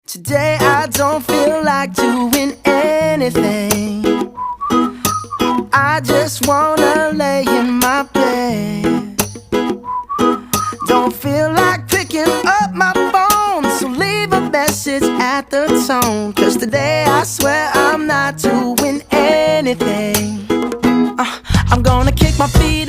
Today I don't feel like doing anything. I just wanna lay in my bed. Don't feel like picking up my phone, so leave a message at the tone. 'Cause today I swear I'm not doing anything. I'm gonna kick my feet